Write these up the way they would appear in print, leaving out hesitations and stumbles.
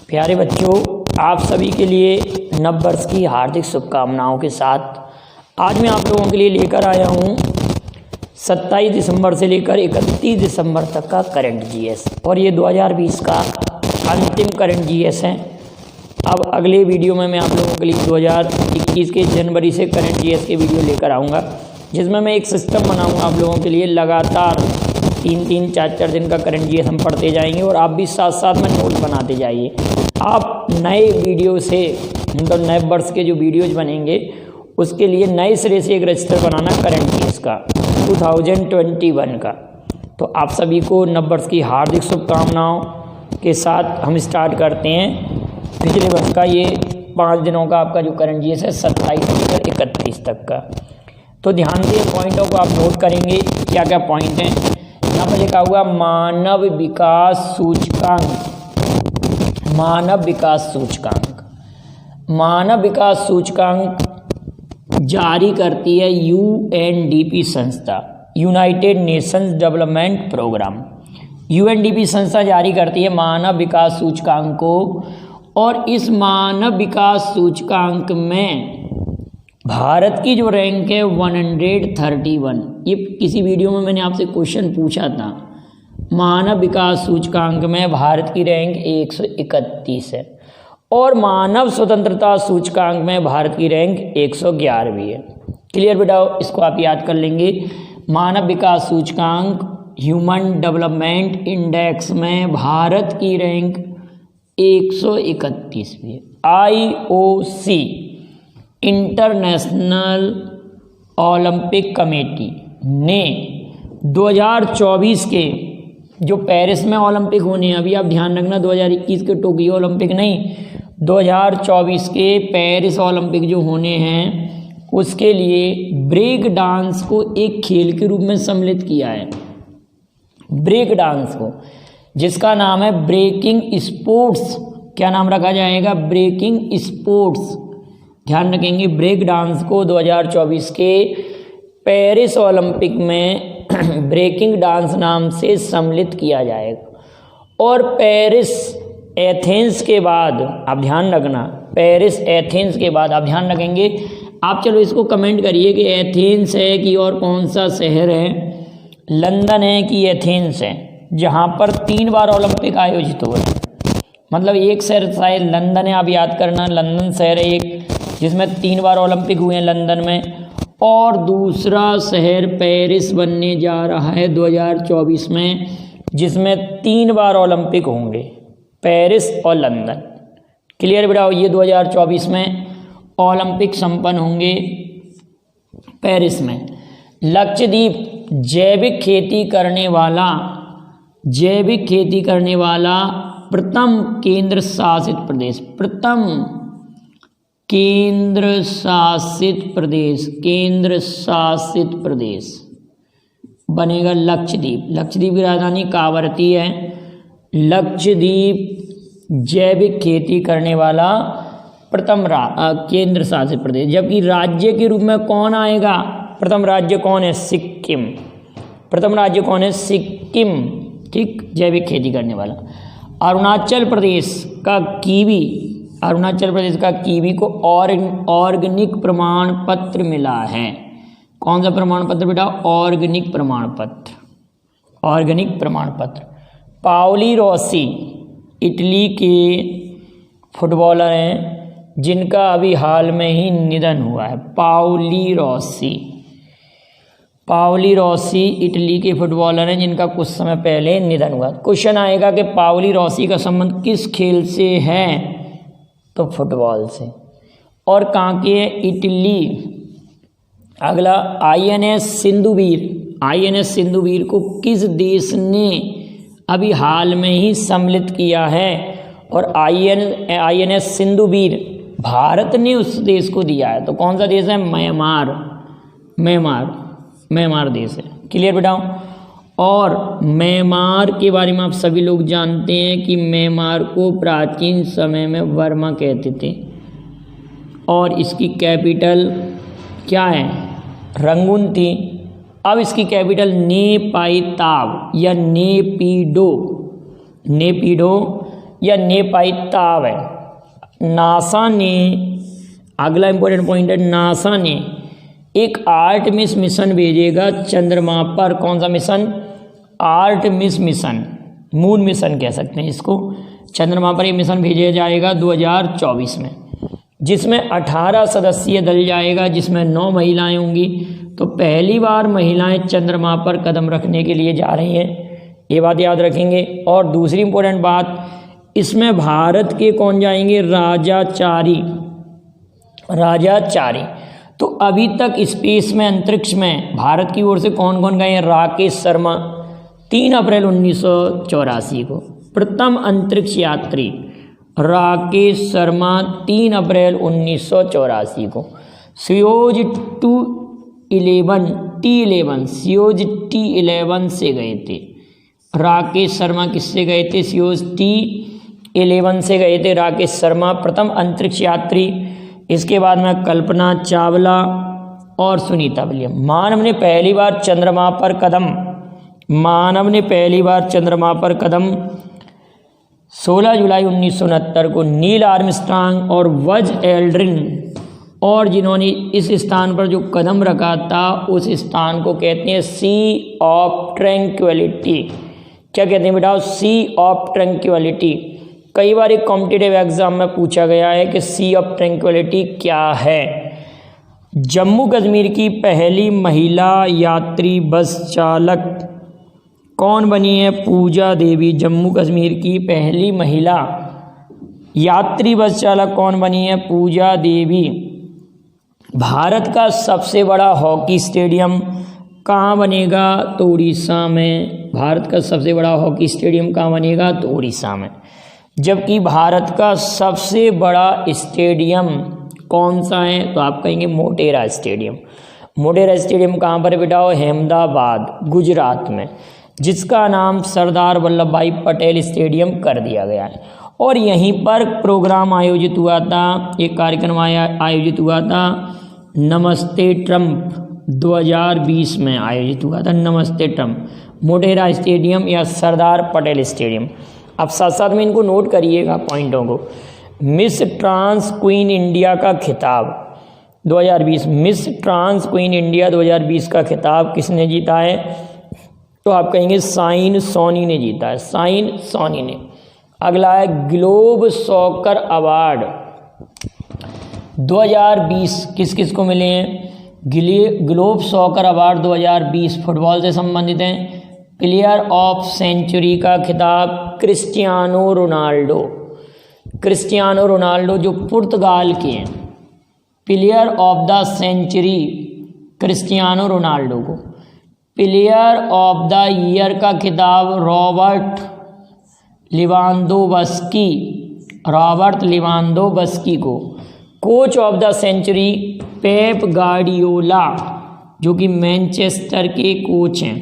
प्यारे बच्चों, आप सभी के लिए नव वर्ष की हार्दिक शुभकामनाओं के साथ आज मैं आप लोगों के लिए लेकर आया हूँ 27 दिसंबर से लेकर 31 दिसंबर तक का करंट जीएस, और ये 2020 का अंतिम करंट जीएस है। अब अगले वीडियो में मैं आप लोगों के लिए 2021 के जनवरी से करंट जीएस के वीडियो लेकर आऊँगा, जिसमें मैं एक सिस्टम बनाऊँगा आप लोगों के लिए। लगातार 3-3, 4-4 दिन का करंट जीएस हम पढ़ते जाएंगे और आप भी साथ साथ में नोट बनाते जाइए। आप नए वीडियो से मतलब नए वर्ष के जो वीडियोज बनेंगे उसके लिए नए सिरे से एक रजिस्टर बनाना करंट जीएस का 2021 का। तो आप सभी को नव वर्ष की हार्दिक शुभकामनाओं के साथ हम स्टार्ट करते हैं पिछले वर्ष का ये 5 दिनों का आपका जो करंट जीएस है 27 से लेकर 31 तक का। तो ध्यान से पॉइंटों को आप नोट करेंगे। क्या क्या पॉइंट हैं यहाँ पर लिखा हुआ? मानव विकास सूचकांक। मानव विकास सूचकांक, मानव विकास सूचकांक जारी करती है यूएनडीपी संस्था, United Nations Development Programme. UNDP संस्था जारी करती है मानव विकास सूचकांक को, और इस मानव विकास सूचकांक में भारत की जो रैंक है 131। ये किसी वीडियो में मैंने आपसे क्वेश्चन पूछा था। मानव विकास सूचकांक में भारत की रैंक 131 है, और मानव स्वतंत्रता सूचकांक में भारत की रैंक 111वीं है। क्लियर बेटा? इसको आप याद कर लेंगे। मानव विकास सूचकांक ह्यूमन डेवलपमेंट इंडेक्स में भारत की रैंक 131वीं है। IOC इंटरनेशनल ओलंपिक कमेटी ने 2024 के जो पेरिस में ओलंपिक होने हैं, अभी आप ध्यान रखना 2021 के टोक्यो ओलंपिक नहीं, 2024 के पेरिस ओलंपिक जो होने हैं उसके लिए ब्रेक डांस को एक खेल के रूप में सम्मिलित किया है। ब्रेक डांस को, जिसका नाम है ब्रेकिंग स्पोर्ट्स। क्या नाम रखा जाएगा? Breaking sports. ध्यान रखेंगे, ब्रेक डांस को 2024 के पेरिस ओलंपिक में ब्रेकिंग डांस नाम से सम्मिलित किया जाएगा। और पेरिस एथेंस के बाद आप ध्यान रखना, पेरिस एथेंस के बाद आप ध्यान रखेंगे। आप चलो इसको कमेंट करिए कि एथेंस है कि और कौन सा शहर है, लंदन है कि एथेंस है, जहाँ पर 3 बार ओलंपिक आयोजित हुए। मतलब एक शहर शायद लंदन है, आप याद करना, लंदन शहर है एक जिसमें 3 बार ओलंपिक हुए हैं लंदन में, और दूसरा शहर पेरिस बनने जा रहा है 2024 में, जिसमें 3 बार ओलंपिक होंगे, पेरिस और लंदन। क्लियर बेटा? ये 2024 में ओलंपिक संपन्न होंगे पेरिस में। लक्षद्वीप जैविक खेती करने वाला प्रथम केंद्र शासित प्रदेश, प्रथम केंद्र शासित प्रदेश बनेगा लक्षद्वीप। लक्षद्वीप की राजधानी कावरती है। लक्षद्वीप जैविक खेती करने वाला प्रथम केंद्र शासित प्रदेश। जबकि राज्य के रूप में कौन आएगा? प्रथम राज्य कौन है? सिक्किम। प्रथम राज्य कौन है? सिक्किम। ठीक, जैविक खेती करने वाला। अरुणाचल प्रदेश का कीवी को ऑर्गेनिक प्रमाण पत्र मिला है। कौन सा प्रमाण पत्र बेटा? ऑर्गेनिक प्रमाण पत्र। ऑर्गेनिक प्रमाण पत्र। पाओली रोसी इटली के फुटबॉलर हैं जिनका अभी हाल में ही निधन हुआ है। पाओली रोसी इटली के फुटबॉलर हैं जिनका कुछ समय पहले निधन हुआ। क्वेश्चन आएगा कि पाओली रोसी का संबंध किस खेल से है? तो फुटबॉल से। और कहाँ के है? इटली। अगला INS सिंधुवीर को किस देश ने अभी हाल में ही सम्मिलित किया है? और INS सिंधुवीर भारत ने उस देश को दिया है। तो कौन सा देश है? म्यांमार देश है। क्लियर बेटा? और म्यांमार के बारे में आप सभी लोग जानते हैं कि म्यांमार को प्राचीन समय में बर्मा कहते थे, और इसकी कैपिटल क्या है? रंगून थी। अब इसकी कैपिटल नेपाइताव या नेपिडो या नेपाइताव है। नासा ने, अगला इंपॉर्टेंट पॉइंट है, नासा ने एक आर्टेमिस मिशन भेजेगा चंद्रमा पर। कौन सा mission? Artemis mission, moon mission कह सकते हैं इसको। चंद्रमा पर ये मिशन भेजा जाएगा 2024 में, जिसमें 18 सदस्यीय दल जाएगा, जिसमें 9 महिलाएं होंगी। तो पहली बार महिलाएं चंद्रमा पर कदम रखने के लिए जा रही हैं, ये बात याद रखेंगे। और दूसरी इंपॉर्टेंट बात, इसमें भारत के कौन जाएंगे? राजाचारी। तो अभी तक स्पेस में, अंतरिक्ष में भारत की ओर से कौन कौन गए हैं? राकेश शर्मा 3 अप्रैल 1984 को प्रथम अंतरिक्ष यात्री राकेश शर्मा 3 अप्रैल 1984 को। सोयूज T11 से गए थे। राकेश शर्मा किससे गए थे? सोयूज T11 से गए थे राकेश शर्मा, प्रथम अंतरिक्ष यात्री। इसके बाद में कल्पना चावला और सुनीता विलियम। मानव ने पहली बार चंद्रमा पर कदम 16 जुलाई 1969 को नील आर्मस्ट्रांग और बज एल्ड्रिन, और जिन्होंने इस स्थान पर जो कदम रखा था उस स्थान को कहते हैं सी ऑफ ट्रैंक्विलिटी। क्या कहते हैं बेटा? सी ऑफ ट्रैंक्विलिटी। कई बार एक कॉम्पिटिटिव एग्जाम में पूछा गया है कि सी ऑफ ट्रैंक्विलिटी क्या है। जम्मू कश्मीर की पहली महिला यात्री बस चालक कौन बनी है? पूजा देवी। जम्मू कश्मीर की पहली महिला यात्री बस चालक कौन बनी है? पूजा देवी। भारत का सबसे बड़ा हॉकी स्टेडियम कहाँ बनेगा? तो उड़ीसा में। भारत का सबसे बड़ा हॉकी स्टेडियम कहाँ बनेगा? तो उड़ीसा में। जबकि भारत का सबसे बड़ा स्टेडियम कौन सा है? तो आप कहेंगे मोटेरा स्टेडियम। मोटेरा स्टेडियम कहाँ पर बेटा? अहमदाबाद, गुजरात में, जिसका नाम सरदार वल्लभ भाई पटेल स्टेडियम कर दिया गया है। और यहीं पर प्रोग्राम आयोजित हुआ था, एक कार्यक्रम आयोजित हुआ था, नमस्ते ट्रंप 2020 में आयोजित हुआ था। नमस्ते ट्रंप, मोटेरा स्टेडियम या सरदार पटेल स्टेडियम। अब साथ साथ में इनको नोट करिएगा पॉइंटों को। मिस ट्रांस क्वीन इंडिया का खिताब 2020, मिस ट्रांस क्वीन इंडिया 2020 का खिताब किसने जीता है? तो आप कहेंगे साइन सोनी ने जीता है, साइन सोनी ने। अगला है ग्लोब सॉकर अवार्ड 2020 किस किस को मिले हैं? ग्लोब सॉकर अवार्ड 2020 फुटबॉल से संबंधित हैं। प्लेयर ऑफ सेंचुरी का खिताब क्रिस्टियानो रोनाल्डो जो पुर्तगाल के हैं। Player of the century Cristiano Ronaldo को। प्लेयर ऑफ द ईयर का खिताब रॉबर्ट लिवांडोव्स्की को। Coach of the century Pep Guardiola जो कि मैनचेस्टर के कोच हैं,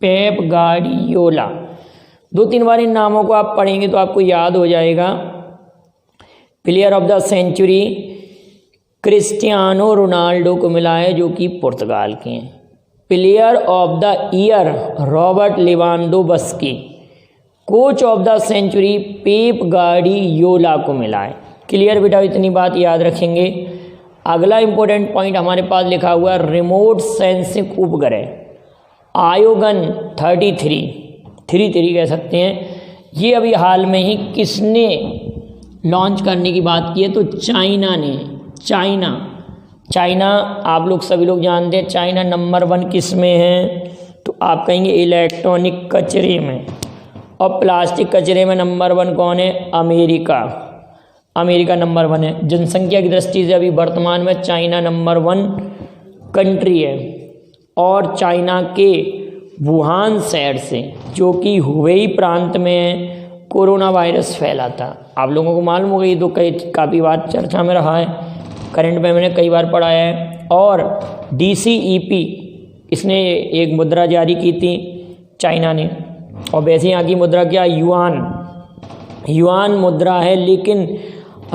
पेप गार्डियोला। 2-3 बार इन नामों को आप पढ़ेंगे तो आपको याद हो जाएगा। Player of the century Cristiano Ronaldo को मिला है जो कि पुर्तगाल के हैं। Player of the year Robert Lewandowski. Coach of the century Pep Guardiola को मिला है। क्लियर बेटा, इतनी बात याद रखेंगे। अगला इंपॉर्टेंट पॉइंट हमारे पास लिखा हुआ है रिमोट सेंसिंग उपग्रह आयोगन 33 कह सकते हैं। ये अभी हाल में ही किसने लॉन्च करने की बात की है? तो चाइना ने। चाइना आप लोग सभी लोग जानते हैं चाइना नंबर 1 किस में है? तो आप कहेंगे इलेक्ट्रॉनिक कचरे में। और प्लास्टिक कचरे में नंबर 1 कौन है? अमेरिका नंबर 1 है। जनसंख्या की दृष्टि से अभी वर्तमान में चाइना नंबर 1 कंट्री है। और चाइना के वुहान शहर से जो कि हुबेई प्रांत में कोरोना वायरस फैला था। आप लोगों को मालूम होगा, ये तो काफ़ी बार चर्चा में रहा है, करंट में मैंने कई बार पढ़ा है। और DCEP इसने एक मुद्रा जारी की थी चाइना ने। और वैसे यहाँ की मुद्रा क्या? युआन मुद्रा है, लेकिन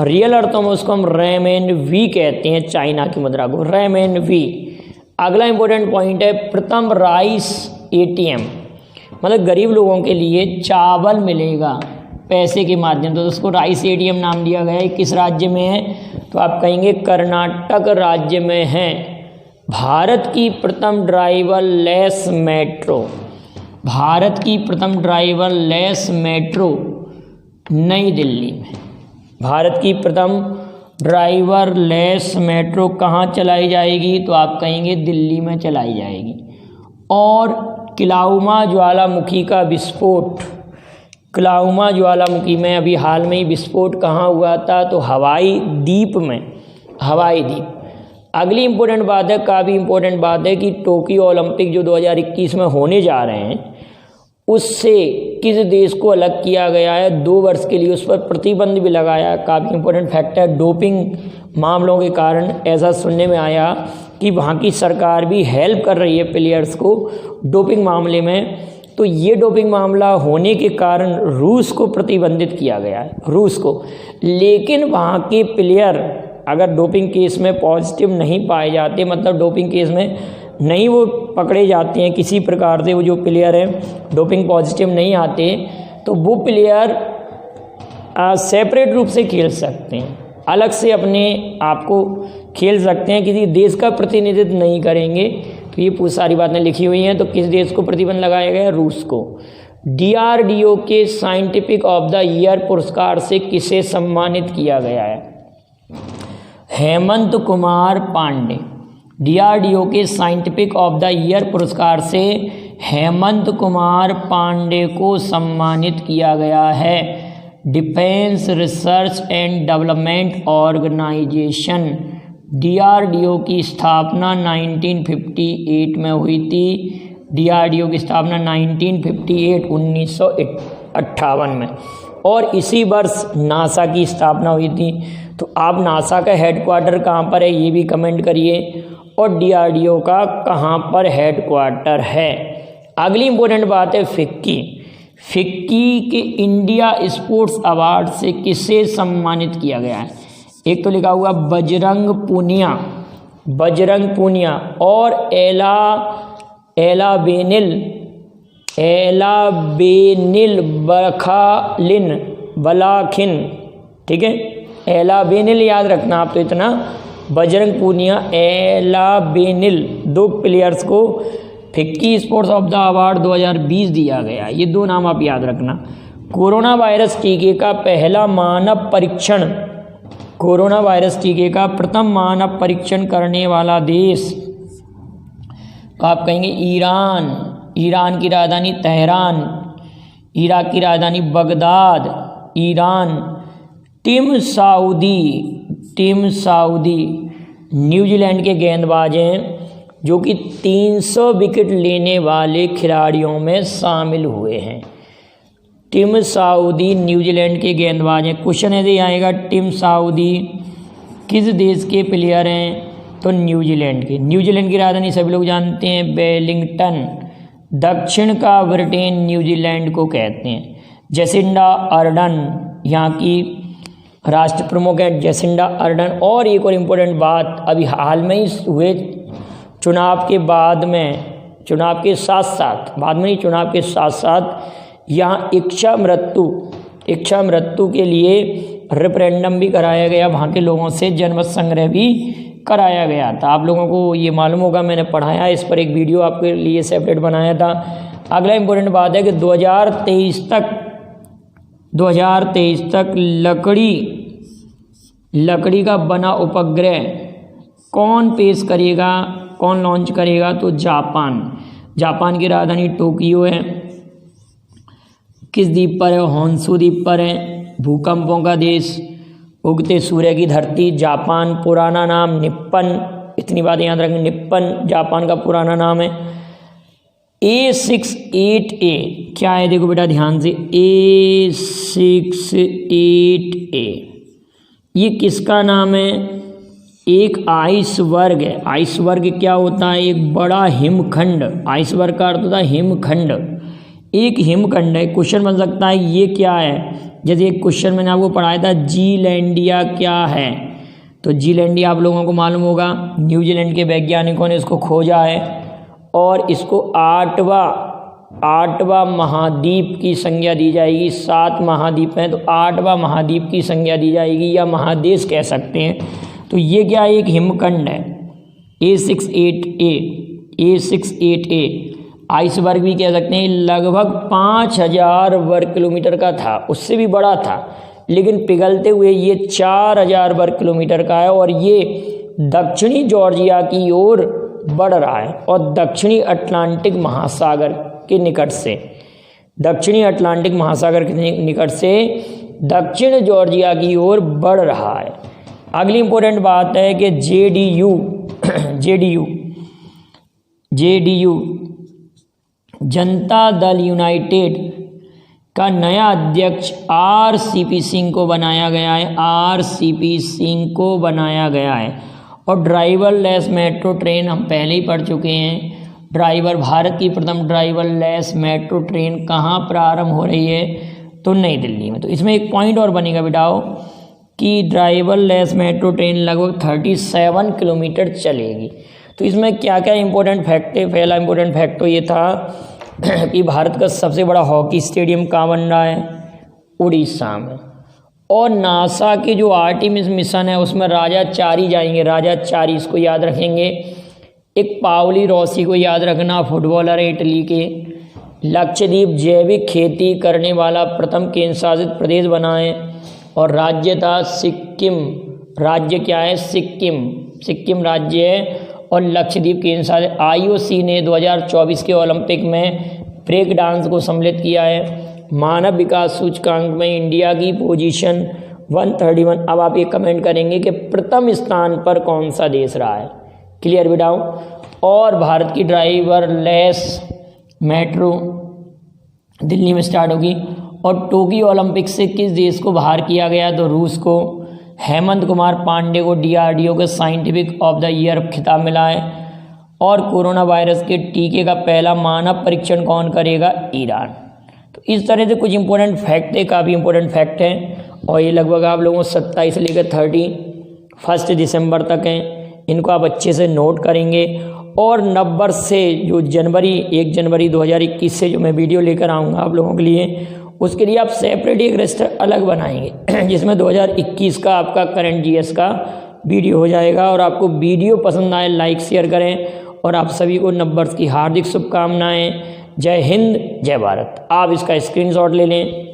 रियल अर्थों में उसको हम रेमनवी कहते हैं। चाइना की मुद्रा को रेमनवी। अगला इंपॉर्टेंट पॉइंट है प्रथम राइस ATM, मतलब गरीब लोगों के लिए चावल मिलेगा। पैसे के माध्यम से, तो उसको राइस एटीएम नाम दिया गया है। किस राज्य में है? तो आप कहेंगे कर्नाटक राज्य में है। भारत की प्रथम ड्राइवरलेस मेट्रो, भारत की प्रथम ड्राइवरलेस मेट्रो नई दिल्ली में। भारत की प्रथम ड्राइवरलेस मेट्रो कहाँ चलाई जाएगी? तो आप कहेंगे दिल्ली में चलाई जाएगी। और किलाउमा ज्वालामुखी का विस्फोट, किलाउमा ज्वालामुखी में अभी हाल में ही विस्फोट कहाँ हुआ था? तो हवाई द्वीप में, हवाई द्वीप। अगली इम्पोर्टेंट बात है, काफ़ी इम्पोर्टेंट बात है कि टोक्यो ओलंपिक जो 2021 में होने जा रहे हैं, उससे किस देश को अलग किया गया है? 2 वर्ष के लिए उस पर प्रतिबंध भी लगाया है। काफ़ी इम्पोर्टेंट फैक्ट है। डोपिंग मामलों के कारण ऐसा सुनने में आया कि वहाँ की सरकार भी हेल्प कर रही है प्लेयर्स को डोपिंग मामले में। तो ये डोपिंग मामला होने के कारण रूस को प्रतिबंधित किया गया है, रूस को। लेकिन वहाँ के प्लेयर अगर डोपिंग केस में पॉजिटिव नहीं पाए जाते, मतलब डोपिंग केस में नहीं वो पकड़े जाते हैं किसी प्रकार से, वो जो प्लेयर हैं डोपिंग पॉजिटिव नहीं आते, तो वो प्लेयर सेपरेट रूप से खेल सकते हैं, अलग से अपने आप को खेल सकते हैं, किसी देश का प्रतिनिधित्व नहीं करेंगे। तो ये पूरी सारी बातें लिखी हुई हैं। तो किस देश को प्रतिबंध लगाया गया है? रूस को। DRDO के साइंटिफिक ऑफ द ईयर पुरस्कार से किसे सम्मानित किया गया है? हेमंत कुमार पांडे। DRDO के साइंटिफिक ऑफ द ईयर पुरस्कार से हेमंत कुमार पांडे को सम्मानित किया गया है। Defence Research and Development Organisation DRDO की स्थापना 1958 में हुई थी। DRDO की स्थापना 1958 में, और इसी वर्ष नासा की स्थापना हुई थी। तो आप नासा का हेडक्वार्टर कहाँ पर है ये भी कमेंट करिए, और DRDO का कहाँ पर हेडक्वार्टर है। अगली इम्पोर्टेंट बात है फिक्की। फिक्की के इंडिया स्पोर्ट्स अवार्ड से किसे सम्मानित किया गया है? एक तो लिखा हुआ बजरंग पूनिया, बजरंग पूनिया, और एला बेनिल बलाखिन, ठीक है, एला बेनिल याद रखना आप। तो इतना बजरंग पूनिया, एला बेनिल, 2 प्लेयर्स को FICCI sports of the award 2020 दिया गया। ये 2 नाम आप याद रखना। कोरोना वायरस टीके का पहला मानव परीक्षण, कोरोना वायरस टीके का प्रथम मानव परीक्षण करने वाला देश, तो आप कहेंगे ईरान। ईरान की राजधानी तेहरान, इराक की राजधानी Baghdad, Iran. Tim Southee New Zealand के गेंदबाज हैं जो कि 300 विकेट लेने वाले खिलाड़ियों में शामिल हुए हैं। टिम साउदी न्यूजीलैंड के गेंदबाज हैं। क्वेश्चन यदि आएगा टिम साउदी किस देश के प्लेयर हैं? तो न्यूजीलैंड के। न्यूजीलैंड की राजधानी सभी लोग जानते हैं वेलिंगटन। दक्षिण का ब्रिटेन न्यूजीलैंड को कहते हैं। जेसिंडा अर्डन यहाँ की राष्ट्र प्रमुख है, जेसिंडा अर्डन। और एक और इम्पोर्टेंट बात, अभी हाल में ही हुए चुनाव के बाद में, चुनाव के साथ साथ यहाँ इच्छा मृत्यु के लिए रेफरेंडम भी कराया गया, वहाँ के लोगों से जनमत संग्रह भी कराया गया था। आप लोगों को ये मालूम होगा, मैंने पढ़ाया, इस पर एक वीडियो आपके लिए सेपरेट बनाया था। अगला इम्पोर्टेंट बात है कि 2023 तक लकड़ी का बना उपग्रह कौन पेश करेगा, कौन लॉन्च करेगा? तो जापान की राजधानी टोक्यो है। किस द्वीप पर है? होन्शु द्वीप पर है। भूकंपों का देश, उगते सूर्य की धरती, जापान। पुराना नाम निप्पन, इतनी बातें याद रखेंगे, निप्पन जापान का पुराना नाम है। A68A क्या है? देखो बेटा ध्यान से, A68A ये किसका नाम है? एक आइसबर्ग है। आइसबर्ग क्या होता है? एक बड़ा हिमखंड। आइसबर्ग का अर्थ होता है हिमखंड। एक हिमखंड है। क्वेश्चन बन सकता है ये क्या है? जैसे एक क्वेश्चन मैंने आपको पढ़ाया था, जीलैंडिया क्या है? तो जीलैंडिया आप लोगों को मालूम होगा, न्यूजीलैंड के वैज्ञानिकों ने इसको खोजा है और इसको 8वां 8वां महाद्वीप की संज्ञा दी जाएगी। 7 महाद्वीप हैं तो 8वां महाद्वीप की संज्ञा दी जाएगी या महादेश कह सकते हैं। तो ये क्या है, एक हिमखंड है A68A आइसबर्ग भी कह सकते हैं। लगभग 5000 वर्ग किलोमीटर का था, उससे भी बड़ा था, लेकिन पिघलते हुए ये 4000 वर्ग किलोमीटर का है और ये दक्षिणी जॉर्जिया की ओर बढ़ रहा है और दक्षिणी अटलांटिक महासागर के निकट से, दक्षिणी अटलांटिक महासागर के निकट से दक्षिण जॉर्जिया की ओर बढ़ रहा है। अगली इंपॉर्टेंट बात है कि जेडीयू जनता दल यूनाइटेड का नया अध्यक्ष आरसीपी सिंह को बनाया गया है, आरसीपी सिंह को बनाया गया है। और ड्राइवरलेस मेट्रो ट्रेन हम पहले ही पढ़ चुके हैं। भारत की प्रथम ड्राइवरलेस मेट्रो ट्रेन कहाँ प्रारंभ हो रही है, तो नई दिल्ली में। तो इसमें एक पॉइंट और बनेगा बेटाओ कि ड्राइवरलेस मेट्रो ट्रेन लगभग 37 किलोमीटर चलेगी। तो इसमें क्या क्या इंपॉर्टेंट फैक्ट है। पहला इंपॉर्टेंट फैक्ट तो ये था कि भारत का सबसे बड़ा हॉकी स्टेडियम कहाँ बन रहा है, उड़ीसा में। और नासा की जो आर्टेमिस मिशन है उसमें राजा चारी जाएंगे, राजा चारी, इसको याद रखेंगे। एक पाओली रोसी को याद रखना, फुटबॉलर है इटली के। लक्षद्वीप जैविक खेती करने वाला प्रथम केंद्र शासित प्रदेश बना है और राज्य था सिक्किम। राज्य क्या है, सिक्किम राज्य है और लक्षद्वीप केंद्र शासित। IOC ने 2024 के ओलंपिक में ब्रेक डांस को सम्मिलित किया है। मानव विकास सूचकांक में इंडिया की पोजीशन 131। अब आप ये कमेंट करेंगे कि प्रथम स्थान पर कौन सा देश रहा है। क्लियर बेटाओ। और भारत की ड्राइवरलेस मेट्रो दिल्ली में स्टार्ट होगी। और टोक्यो ओलंपिक से किस देश को बाहर किया गया, तो रूस को। हेमंत कुमार पांडे को DRDO के साइंटिफिक ऑफ द ईयर खिताब मिला है। और कोरोना वायरस के टीके का पहला मानव परीक्षण कौन करेगा, ईरान। तो इस तरह से कुछ इंपॉर्टेंट फैक्ट है, काफ़ी इंपॉर्टेंट फैक्ट हैं और ये लगभग आप लोगों को 27 से लेकर 31 दिसंबर तक हैं। इनको आप अच्छे से नोट करेंगे। और नवंबर से जो 1 जनवरी 2021 से जो मैं वीडियो लेकर आऊँगा आप लोगों के लिए, उसके लिए आप सेपरेट एक रजिस्टर अलग बनाएंगे जिसमें 2021 का आपका करंट GS का वीडियो हो जाएगा। और आपको वीडियो पसंद आए लाइक शेयर करें और आप सभी को नववर्ष की हार्दिक शुभकामनाएं। जय हिंद, जय भारत। आप इसका स्क्रीनशॉट ले लें।